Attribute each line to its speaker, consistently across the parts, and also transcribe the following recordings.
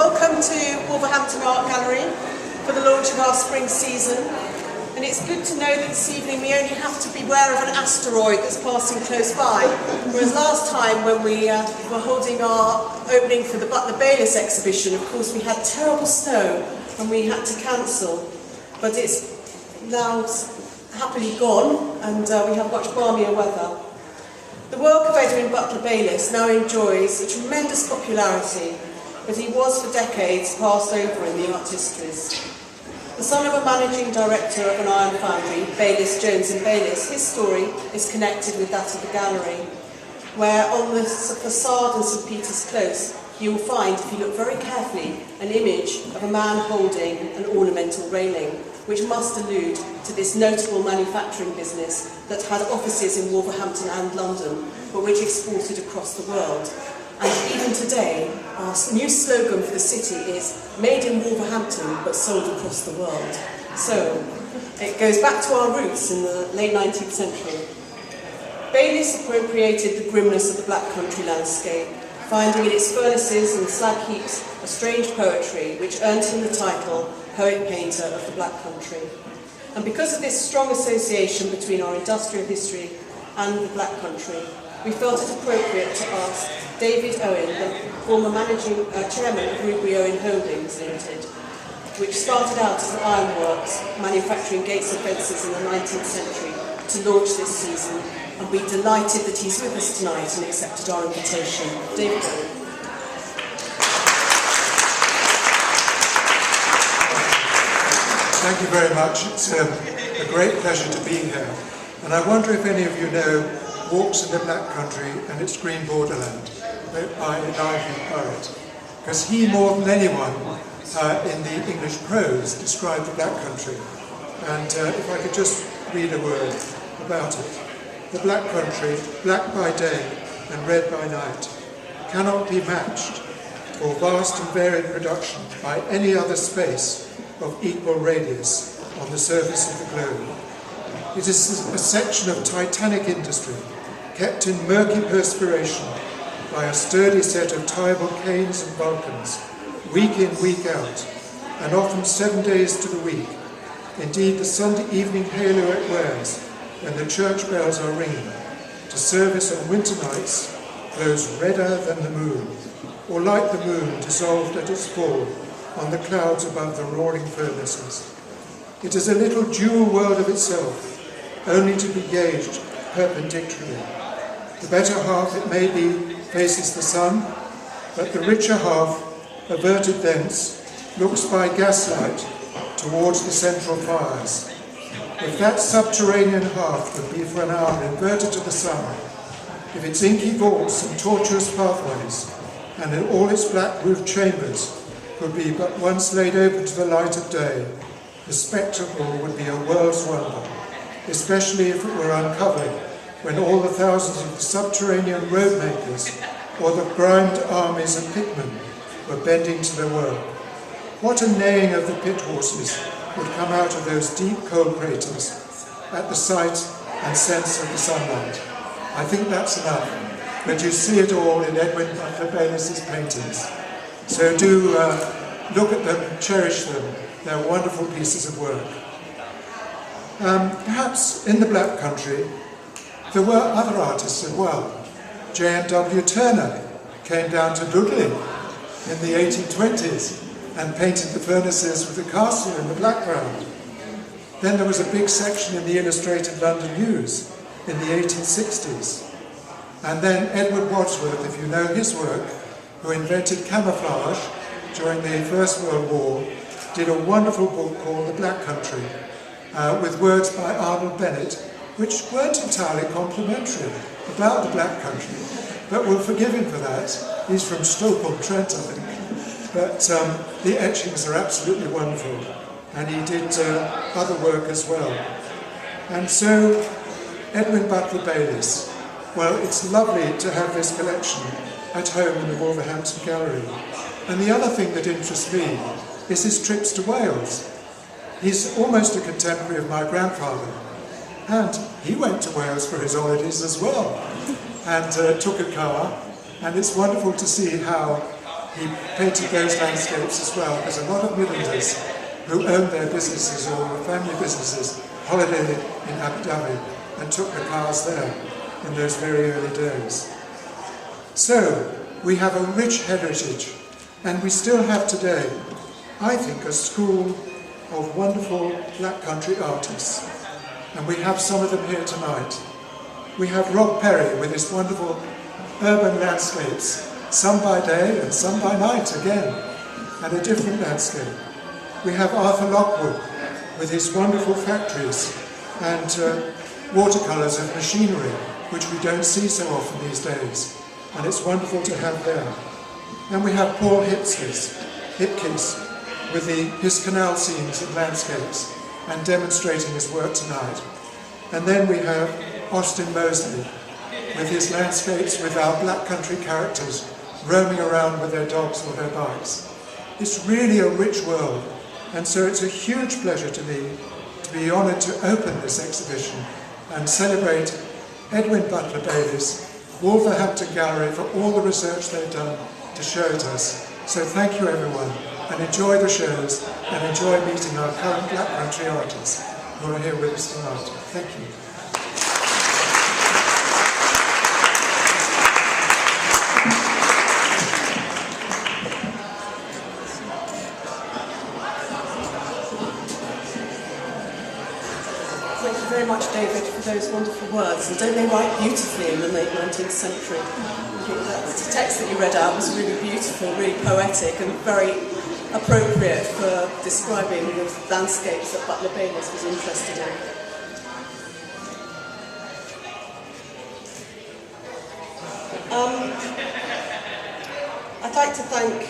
Speaker 1: Welcome to Wolverhampton Art Gallery for the launch of our spring season. And it's good to know that this evening we only have to beware of an asteroid that's passing close by. Whereas last time when we were holding our opening for the Butler Baylis exhibition, of course we had terrible snow and we had to cancel. But it's now happily gone and we have much balmier weather. The work of Edwin Butler Baylis now enjoys a tremendous popularity, but he was for decades passed over in the art histories. The son of a managing director of an iron foundry, Baylis, Jones and Baylis, his story is connected with that of the gallery, where on the facade in St Peter's Close you will find, if you look very carefully, an image of a man holding an ornamental railing, which must allude to this notable manufacturing business that had offices in Wolverhampton and London, but which exported across the world. And even today, our new slogan for the city is "Made in Wolverhampton, but sold across the world." So, it goes back to our roots in the late 19th century. Baylis appropriated the grimness of the Black Country landscape, finding in its furnaces and slag heaps a strange poetry which earned him the title Poet-Painter of the Black Country. And because of this strong association between our industrial history and the Black Country, we felt it appropriate to ask David Owen, the former managing chairman of Rubery Owen Holdings Limited, which started out as an ironworks manufacturing gates and fences in the 19th century, to launch this season, and we're delighted that he's with us tonight and accepted our invitation. David Owen.
Speaker 2: Thank you very much. It's a great pleasure to be here. And I wonder if any of you know Walks in the Black Country and Its Green Borderland by a lively poet. Because he, more than anyone in the English prose, described the Black Country. And if I could just read a word about it. The Black Country, black by day and red by night, cannot be matched for vast and varied production by any other space of equal radius on the surface of the globe. It is a section of titanic industry, kept in murky perspiration by a sturdy set of tie volcanoes and Vulcans, week in, week out, and often 7 days to the week. Indeed, the Sunday evening halo it wears when the church bells are ringing, to service on winter nights glows redder than the moon, or like the moon dissolved at its fall on the clouds above the roaring furnaces. It is a little jewel world of itself, only to be gauged perpendicularly. The better half, it may be, faces the sun, but the richer half, averted thence, looks by gaslight towards the central fires. If that subterranean half could be for an hour inverted to the sun, if its inky vaults and tortuous pathways, and in all its black roofed chambers, could be but once laid open to the light of day, the spectacle would be a world's wonder, especially if it were uncovered when all the thousands of the subterranean road makers or the grimed armies of pitmen were bending to their work. What a neighing of the pit horses would come out of those deep coal craters at the sight and sense of the sunlight. I think that's enough, but you see it all in Edwin Butler Baylis's paintings. So do look at them, cherish them. They're wonderful pieces of work. Perhaps in the Black Country, there were other artists as well. J.M.W. Turner came down to Dudley in the 1820s and painted the furnaces with the castle in the background. Then there was a big section in the Illustrated London News in the 1860s. And then Edward Wadsworth, if you know his work, who invented camouflage during the First World War, did a wonderful book called The Black Country, with words by Arnold Bennett, which weren't entirely complimentary about the Black Country, but we'll forgive him for that. He's from Stoke-on-Trent, I think. But the etchings are absolutely wonderful, and he did other work as well. And so, Edwin Butler Baylis, well, it's lovely to have this collection at home in the Wolverhampton Gallery. And the other thing that interests me is his trips to Wales. He's almost a contemporary of my grandfather, and he went to Wales for his holidays as well, and took a car, and it's wonderful to see how he painted those landscapes as well, because a lot of Midlanders who owned their businesses or were family businesses holidayed in Abu Dhabi and took the cars there in those very early days. So, we have a rich heritage, and we still have today, I think, a school of wonderful black country artists. And we have some of them here tonight. We have Rob Perry with his wonderful urban landscapes, some by day and some by night again, and a different landscape. We have Arthur Lockwood with his wonderful factories and watercolours of machinery, which we don't see so often these days, and it's wonderful to have there. And we have Paul Hipkiss with his canal scenes and landscapes, and demonstrating his work tonight. And then we have Austin Mosley with his landscapes with our black country characters roaming around with their dogs or their bikes. It's really a rich world, and so it's a huge pleasure to me to be honoured to open this exhibition and celebrate Edwin Butler Baylis, Wolverhampton Gallery, for all the research they've done to show it us. So thank you everyone, and enjoy the shows, and enjoy meeting our current black country artists who are here with us tonight. Thank you.
Speaker 1: Thank you very much, David, for those wonderful words. And don't they write beautifully in the late 19th century? I think that the text that you read out was really beautiful, really poetic, and very appropriate for describing the landscapes that Butler Baylis was interested in. I'd like to thank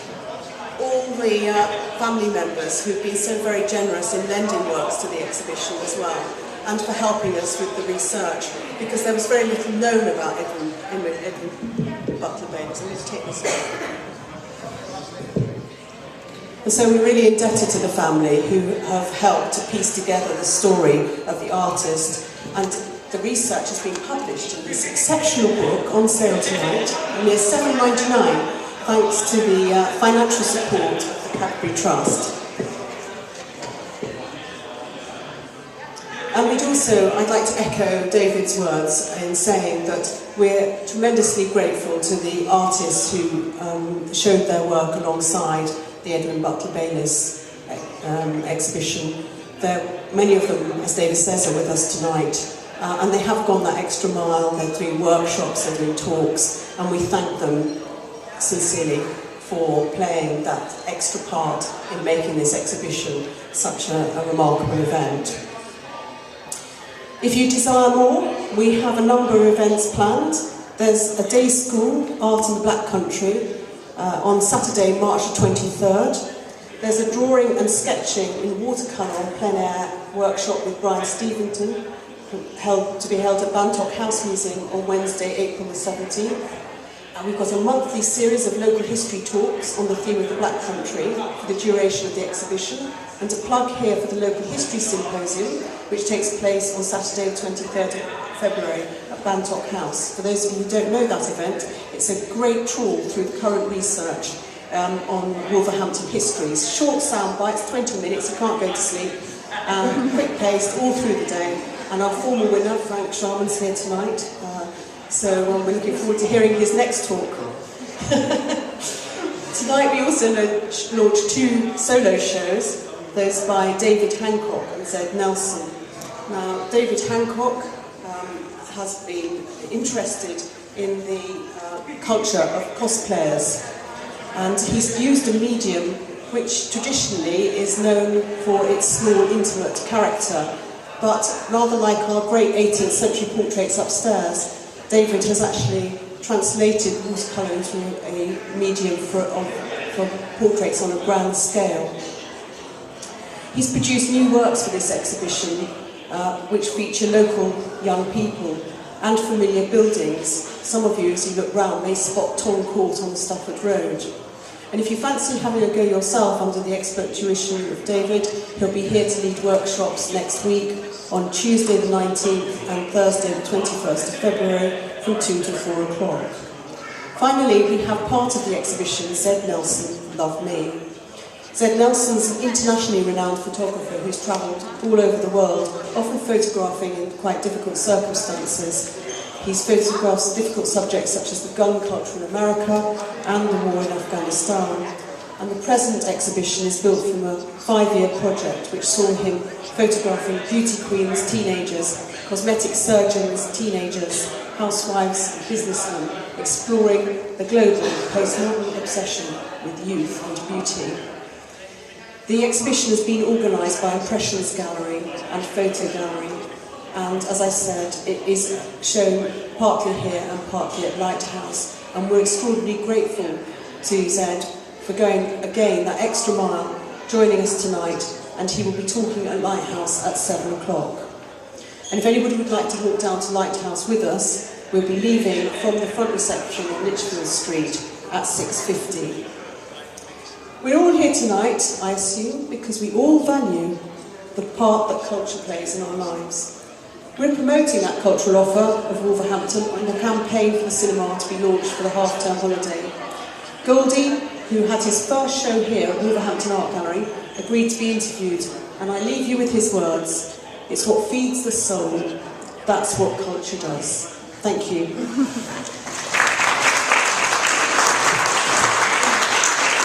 Speaker 1: all the family members who've been so very generous in lending works to the exhibition as well, and for helping us with the research, because there was very little known about Edwin Butler Baylis. I'm going to take this off. And so we're really indebted to the family who have helped to piece together the story of the artist, and the research has been published in this exceptional book on sale tonight, a mere £7.99, thanks to the financial support of the Cadbury Trust. And I'd like to echo David's words in saying that we're tremendously grateful to the artists who showed their work alongside the Edwin Butler Baylis exhibition. Many of them, as David says, are with us tonight, and they have gone that extra mile. They're doing workshops, they're doing talks, and we thank them sincerely for playing that extra part in making this exhibition such a remarkable event. If you desire more, we have a number of events planned. There's a day school, Art in the Black Country, on Saturday, March the 23rd. There's a drawing and sketching in watercolour on plein air workshop with Brian Steventon, to be held at Bantock House Museum on Wednesday, April the 17th. And we've got a monthly series of local history talks on the theme of the Black Country for the duration of the exhibition. And a plug here for the local history symposium, which takes place on Saturday, the 23rd of February at Bantock House. For those of you who don't know that event, it's a great trawl through the current research on Wolverhampton histories. Short sound bites, 20 minutes, you can't go to sleep. Quick-paced all through the day. And our former winner, Frank Sharman's here tonight. So we're looking forward to hearing his next talk. Tonight we also launched 2 solo shows, those by David Hancock and Zed Nelson. Now, David Hancock has been interested in the culture of cosplayers, and he's used a medium which traditionally is known for its small, intimate character, but rather like our great 18th century portraits upstairs, David has actually translated watercolour into a medium for portraits on a grand scale. He's produced new works for this exhibition, which feature local young people and familiar buildings. Some of you, as you look round, may spot Tom Court on the Stafford Road. And if you fancy having a go yourself under the expert tuition of David, he'll be here to lead workshops next week on Tuesday the 19th and Thursday the 21st of February from 2 to 4 o'clock. Finally, we have part of the exhibition, Zed Nelson, Love Me. Zed Nelson's an internationally renowned photographer who's travelled all over the world, often photographing in quite difficult circumstances. He's photographed difficult subjects such as the gun culture in America and the war in Afghanistan. And the present exhibition is built from a 5-year project which saw him photographing beauty queens, teenagers, cosmetic surgeons, teenagers, housewives and businessmen, exploring the global postmodern obsession with youth and beauty. The exhibition has been organised by Impressions Gallery and Photo Gallery, and as I said, it is shown partly here and partly at Lighthouse, and we're extraordinarily grateful to Zed for going again that extra mile, joining us tonight, and he will be talking at Lighthouse at 7 o'clock. And if anybody would like to walk down to Lighthouse with us, we'll be leaving from the front reception on Lichfield Street at 6:50. We're all here tonight, I assume, because we all value the part that culture plays in our lives. We're promoting that cultural offer of Wolverhampton and a campaign for the cinema to be launched for the half-term holiday. Goldie, who had his first show here at Wolverhampton Art Gallery, agreed to be interviewed, and I leave you with his words. It's what feeds the soul. That's what culture does. Thank you.